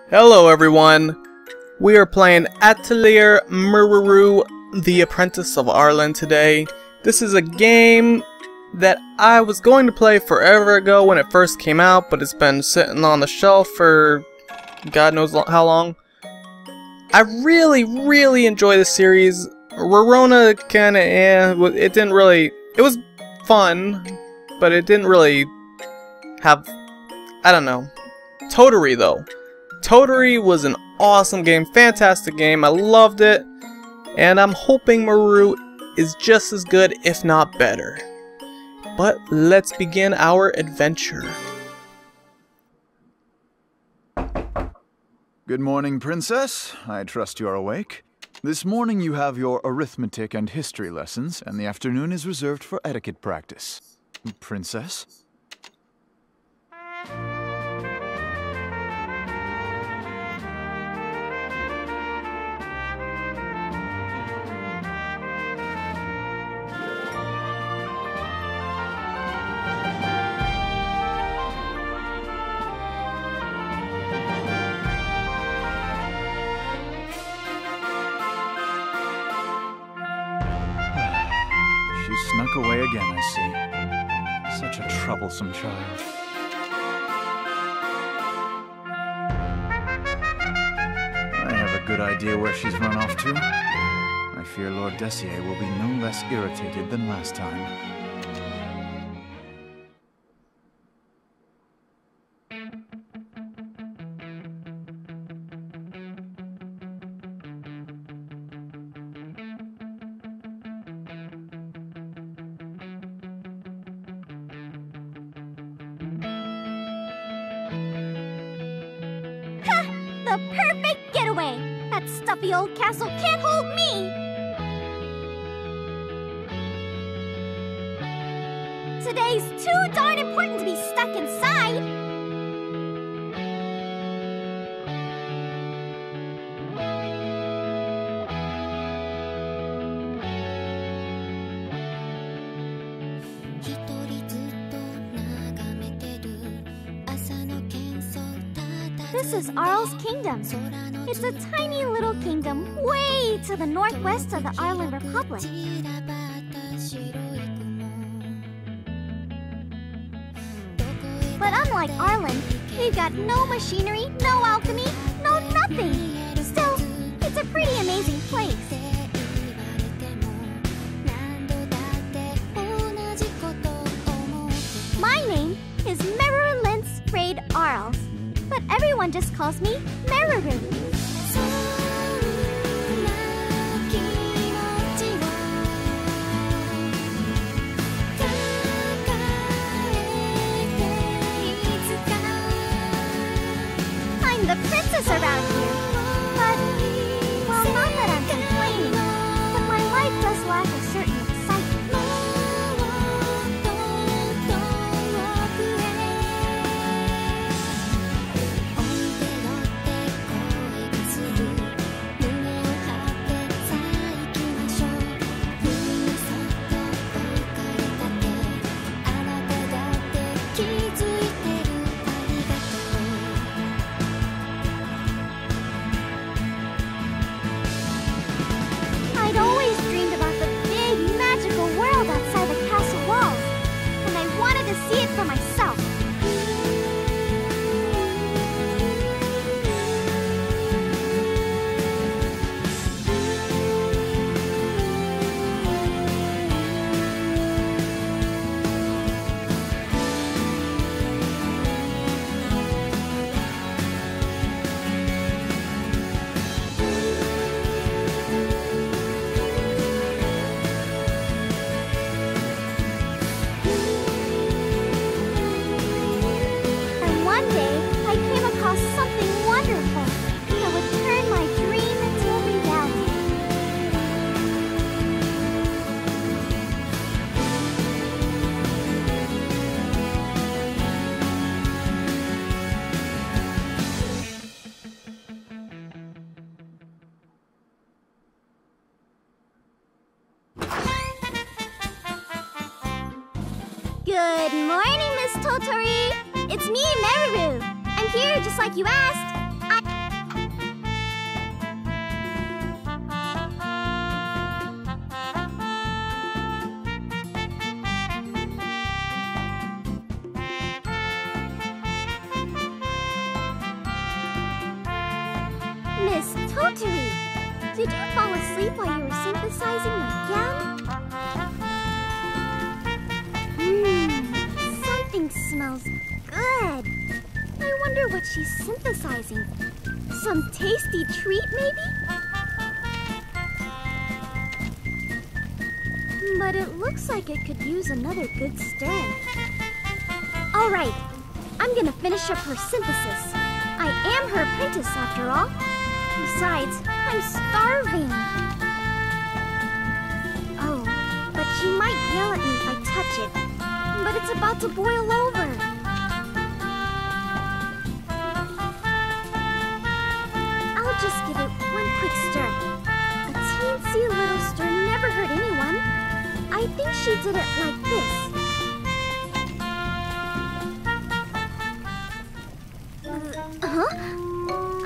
Hello everyone! We are playing Atelier Meruru, the Apprentice of Arlen today. This is a game that I was going to play forever ago when it first came out, but it's been sitting on the shelf for God knows how long. I really enjoy this series. Rorona kinda it didn't really, it was fun, but it didn't really have, I don't know. Totori though. Totori was an awesome game, fantastic game, I loved it, and I'm hoping Meruru is just as good, if not better. But let's begin our adventure. Good morning, Princess. I trust you are awake. This morning you have your arithmetic and history lessons, and the afternoon is reserved for etiquette practice. Princess? Snuck away again, I see. Such a troublesome child. I have a good idea where she's run off to. I fear Lord Dessier will be no less irritated than last time. The perfect getaway! That stuffy old castle can't hold me! Today's too darn important to be stuck inside! This is Arl's Kingdom. It's a tiny little kingdom way to the northwest of the Arlen Republic. But unlike Arlen, we've got no machinery, no alchemy, no nothing. Still, it's a pretty amazing place. My name is Meruru Let's Raid Arls. But everyone just calls me Meruru. I'm the princess around here. But, well, not that I'm complaining, but my life does lack a certain excitement. I'd always dreamed about the big, magical world outside the castle walls, and I wanted to see it for myself. Good morning, Miss Totori. It's me, Meruru. I'm here just like you asked. Did you fall asleep while you were synthesizing again? Something smells good. I wonder what she's synthesizing. Some tasty treat, maybe? But it looks like it could use another good stir. Alright, I'm gonna finish up her synthesis. I am her apprentice, after all. Besides, I'm starving. Oh, but she might yell at me if I touch it. But it's about to boil over. I'll just give it one quick stir. A teensy little stir never hurt anyone. I think she did it like this. Huh?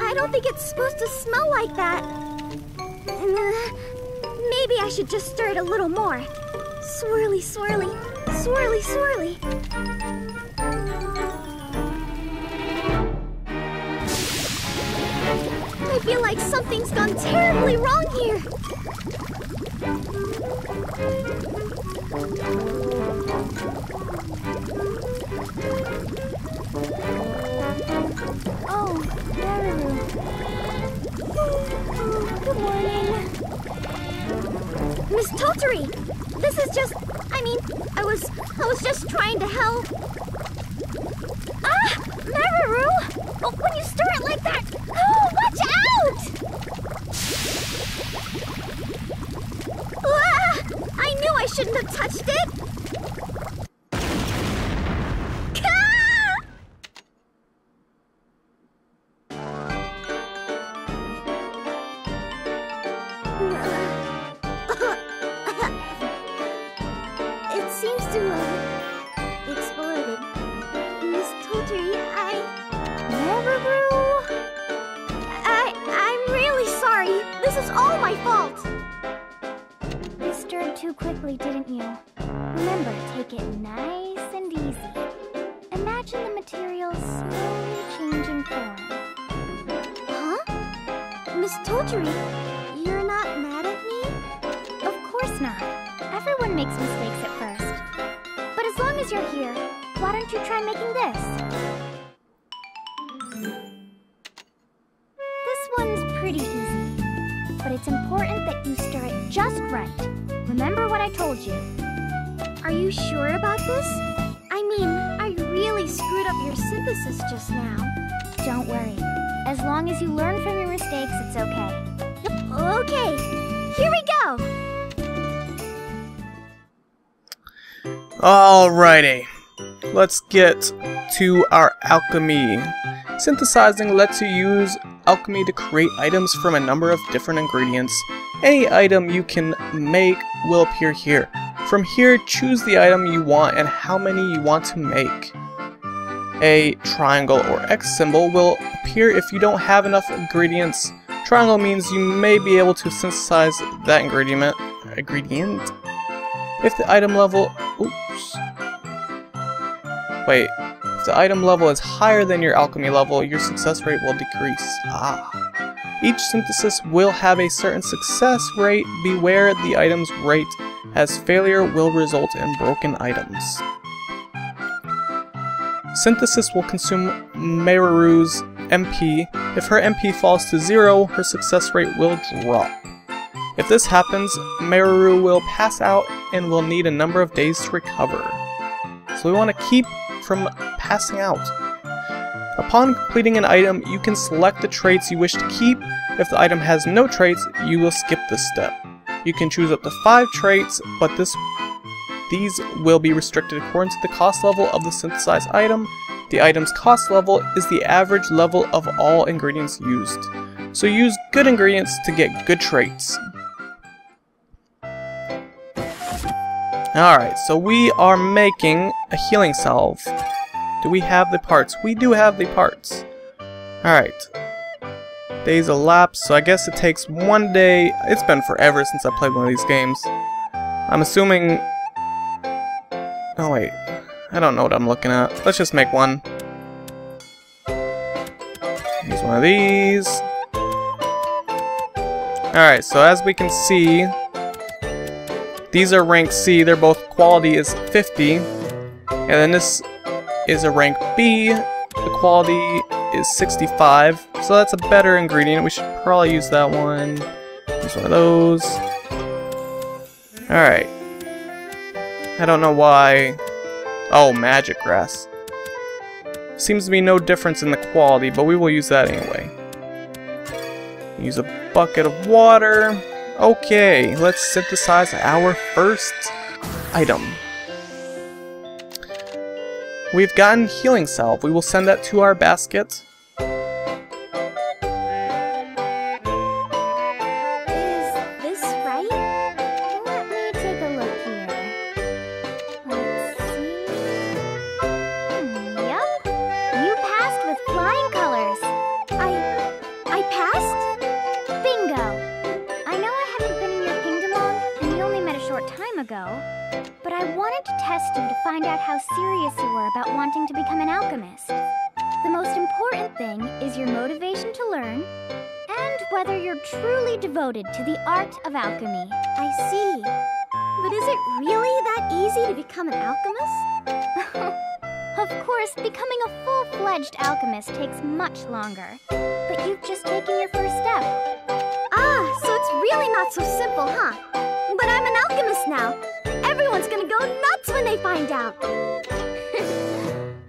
I don't think it's supposed to smell like that. Maybe I should just stir it a little more. Swirly, swirly, swirly, swirly. I feel like something's gone terribly wrong here. Oh, Meruru. Good morning. Miss Toturi! This is just... I was just trying to help. Ah! Meruru! Oh, when you stir it like that... Oh, watch out! Ah! I knew I shouldn't have touched it! It seems to have exploded. Miss Toturi, Meruru? I'm really sorry. This is all my fault. You stirred too quickly, didn't you? Remember, take it nice and easy. Imagine the material slowly changing form. Huh? Miss Toturi, you're not mad at me? Of course not. Everyone makes mistakes at first. But as long as you're here, why don't you try making this? This one's pretty easy. But it's important that you stir it just right. Remember what I told you. Are you sure about this? I really screwed up your synthesis just now. Don't worry. As long as you learn from your mistakes, it's okay. Okay, here we go! Alrighty, let's get to our alchemy. Synthesizing lets you use alchemy to create items from a number of different ingredients. Any item you can make will appear here. From here, choose the item you want and how many you want to make. A triangle or X symbol will appear if you don't have enough ingredients. Triangle means you may be able to synthesize that ingredient. If the item level... If the item level is higher than your alchemy level, your success rate will decrease. Each synthesis will have a certain success rate. Beware the item's rate, as failure will result in broken items. Synthesis will consume Meruru's MP. If her MP falls to 0, her success rate will drop. If this happens, Meruru will pass out and will need a number of days to recover. So we want to keep from passing out. Upon completing an item, you can select the traits you wish to keep. If the item has no traits, you will skip this step. You can choose up to 5 traits, but these will be restricted according to the cost level of the synthesized item. The item's cost level is the average level of all ingredients used. So use good ingredients to get good traits. Alright, so we are making a healing salve. Do we have the parts? We do have the parts. Alright. Days elapsed, so I guess it takes 1 day. It's been forever since I played one of these games. I'm assuming... Oh wait, I don't know what I'm looking at. Let's just make one. Use one of these. Alright, so as we can see, these are rank C. They're both quality is 50. And then this is a rank B. The quality is 65. So that's a better ingredient. We should probably use that one. Use one of those. Alright. I don't know why. Oh, magic grass. Seems to be no difference in the quality, but we will use that anyway. Use a bucket of water. Okay, let's synthesize our first item. We've gotten healing salve. We will send that to our basket. Is this right? Let me take a look here. Let's see. Yup. You passed with flying colors. I passed? Bingo. I know I haven't been in your kingdom long, and we only met a short time ago. But I wanted to test you to find out how serious you were about wanting to become an alchemist. The most important thing is your motivation to learn, and whether you're truly devoted to the art of alchemy. I see. But is it really that easy to become an alchemist? Of course, becoming a full-fledged alchemist takes much longer. But you've just taken your first step. Ah, so it's really not so simple, huh? But I'm an alchemist now. Everyone's gonna go nuts when they find out.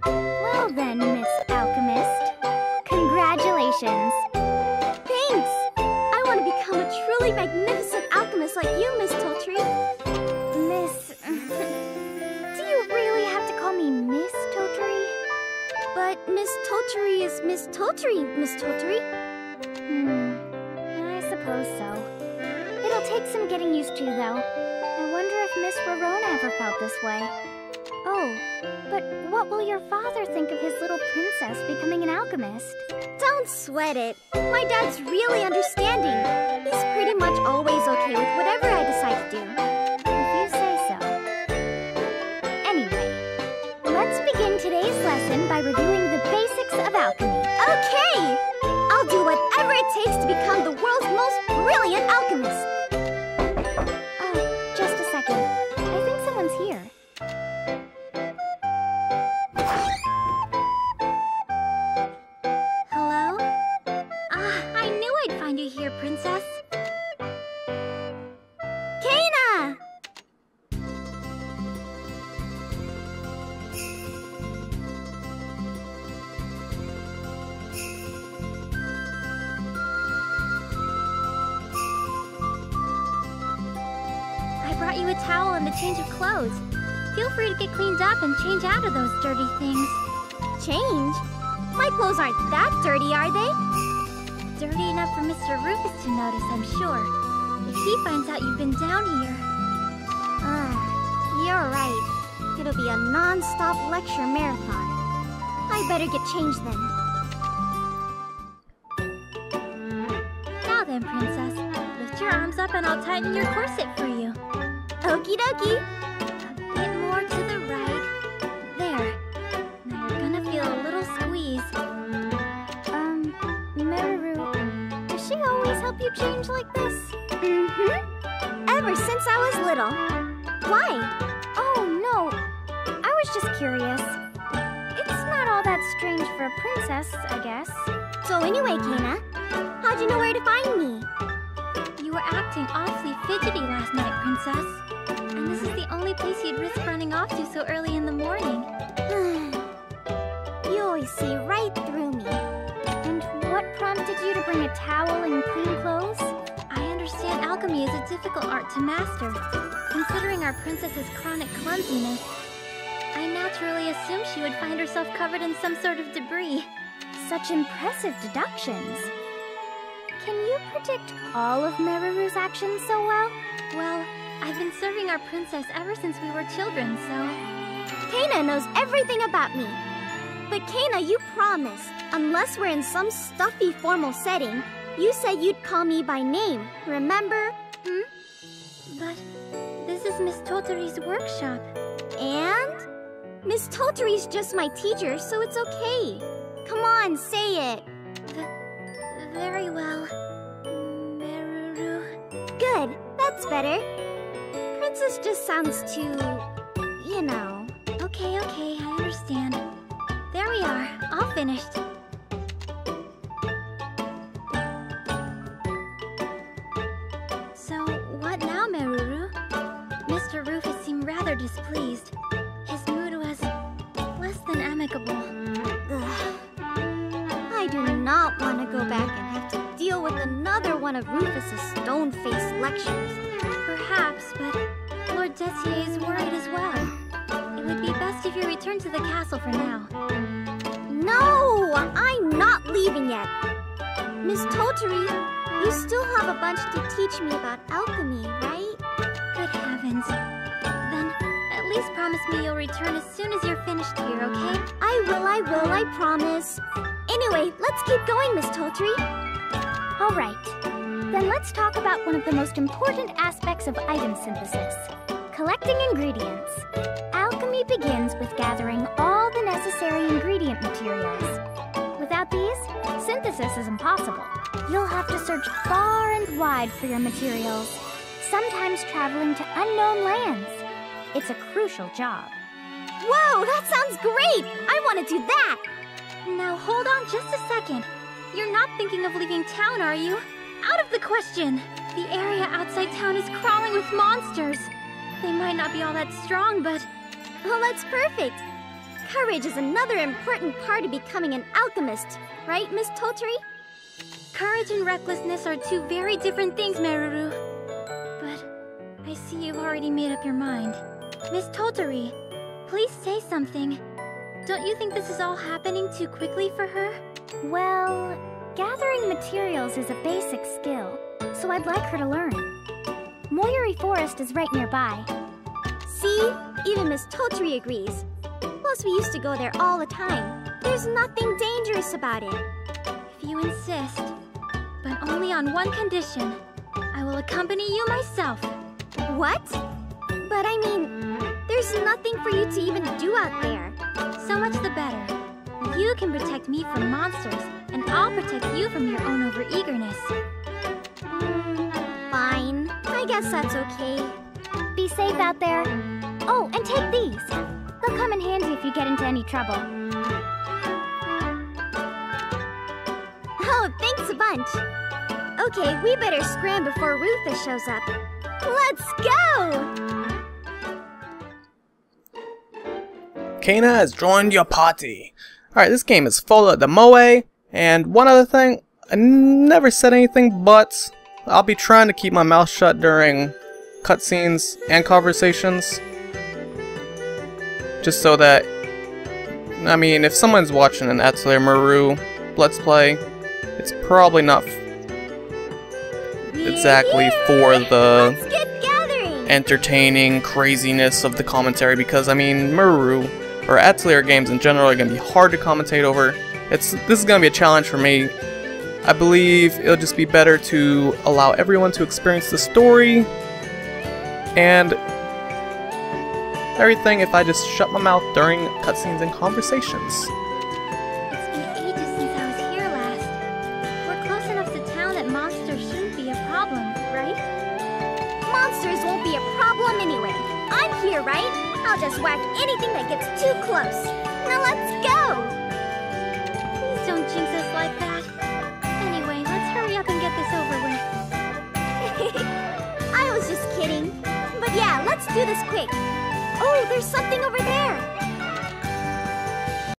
Well then, Miss Alchemist, congratulations. Thanks. I want to become a truly magnificent alchemist like you, Miss Toltree. Miss... Do you really have to call me Miss Totri? But Miss Toltree is Miss Toltree, Miss Toltree. I suppose so. It'll take some getting used to, though. I wonder if Miss Rorona ever felt this way. Oh, but what will your father think of his little princess becoming an alchemist? Don't sweat it. My dad's really understanding. He's pretty much always okay with whatever I decide to do. If you say so. Anyway, let's begin today's lesson by reviewing the basics of alchemy. Okay! I'll do whatever it takes to become the world's most brilliant alchemist. Oh, just a second. I think someone's here. Hello? I knew I'd find you here, Princess. Kaina! I brought you a towel and a change of clothes. Feel free to get cleaned up and change out of those dirty things. Change? My clothes aren't that dirty, are they? Dirty enough for Mr. Rufus to notice, I'm sure. If he finds out you've been down here. You're right. It'll be a non-stop lecture marathon. I better get changed then. Now then, Princess, lift your arms up and I'll tighten your corset for you. Okie dokie. A bit more to the right. There. Now you're gonna feel a little squeeze. Meruru, does she always help you change like this? Mm-hmm. Ever since I was little. Why? Oh, no. I was just curious. It's not all that strange for a princess, I guess. So anyway, Kaina, how'd you know where to find me? You were acting awfully fidgety last night, Princess. And this is the only place you'd risk running off to so early in the morning. You always see right through me. And what prompted you to bring a towel and clean clothes? I understand alchemy is a difficult art to master. Considering our princess's chronic clumsiness, I naturally assumed she would find herself covered in some sort of debris. Such impressive deductions. Can you predict all of Meruru's actions so well? Well, I've been serving our princess ever since we were children, so... Kaina knows everything about me. But Kaina, you promised, unless we're in some stuffy formal setting, you said you'd call me by name, remember? But this is Miss Totari's workshop. And? Miss Totari's just my teacher, so it's okay. Come on, say it. Very well, Meruru. that's better. Princess just sounds too... you know. Okay, I understand. There we are, all finished. So, what now, Meruru? Mr. Rufus seemed rather displeased. His mood was less than amicable. Ugh. I do not want to go back and have to deal with another one of Rufus's stone-faced lectures. Perhaps, but Lord Dessier is worried as well. It would be best if you return to the castle for now. No! I'm not leaving yet. Miss Toturi, you still have a bunch to teach me about alchemy, right? Good heavens. Then, at least promise me you'll return as soon as you're finished here, okay? I will, I promise. Anyway, let's keep going, Miss Toturi. Alright, then let's talk about one of the most important aspects of item synthesis, collecting ingredients. Alchemy begins with gathering all the necessary ingredient materials. Without these, synthesis is impossible. You'll have to search far and wide for your materials, sometimes traveling to unknown lands. It's a crucial job. Whoa, that sounds great! I want to do that! Now hold on just a second. You're not thinking of leaving town, are you? Out of the question! The area outside town is crawling with monsters. They might not be all that strong, but... Oh, that's perfect! Courage is another important part of becoming an alchemist, right, Miss Toturi? Courage and recklessness are two very different things, Meruru. But I see you've already made up your mind. Miss Toturi, please say something. Don't you think this is all happening too quickly for her? Well, gathering materials is a basic skill, so I'd like her to learn. Moyuri Forest is right nearby. See? Even Miss Toturi agrees. Plus, we used to go there all the time. There's nothing dangerous about it. If you insist. But only on one condition. I will accompany you myself. What? But I mean, there's nothing for you to even do out there. So much the better. You can protect me from monsters, and I'll protect you from your own overeagerness. Fine. I guess that's okay. Be safe out there. Oh, and take these. They'll come in handy if you get into any trouble. Oh, thanks a bunch. Okay, we better scram before Rufus shows up. Let's go! Kana has joined your party. Alright, this game is full of the moe, and one other thing, I never said anything, but I'll be trying to keep my mouth shut during cutscenes and conversations. Just so that, I mean, if someone's watching an Atelier Meruru Let's Play, it's probably not exactly for the entertaining craziness of the commentary, because, I mean, Meruru, or Atelier games in general, are going to be hard to commentate over. This is going to be a challenge for me. I believe it'll just be better to allow everyone to experience the story and everything if I just shut my mouth during cutscenes and conversations. It's been ages since I was here last. We're close enough to town that monsters shouldn't be a problem, right? Monsters won't be a problem anyway. I'm here, right? I'll just whack anything that gets too close. Now let's go! Please don't jinx us like that. Anyway, let's hurry up and get this over with. I was just kidding. But yeah, let's do this quick. Oh, there's something over there.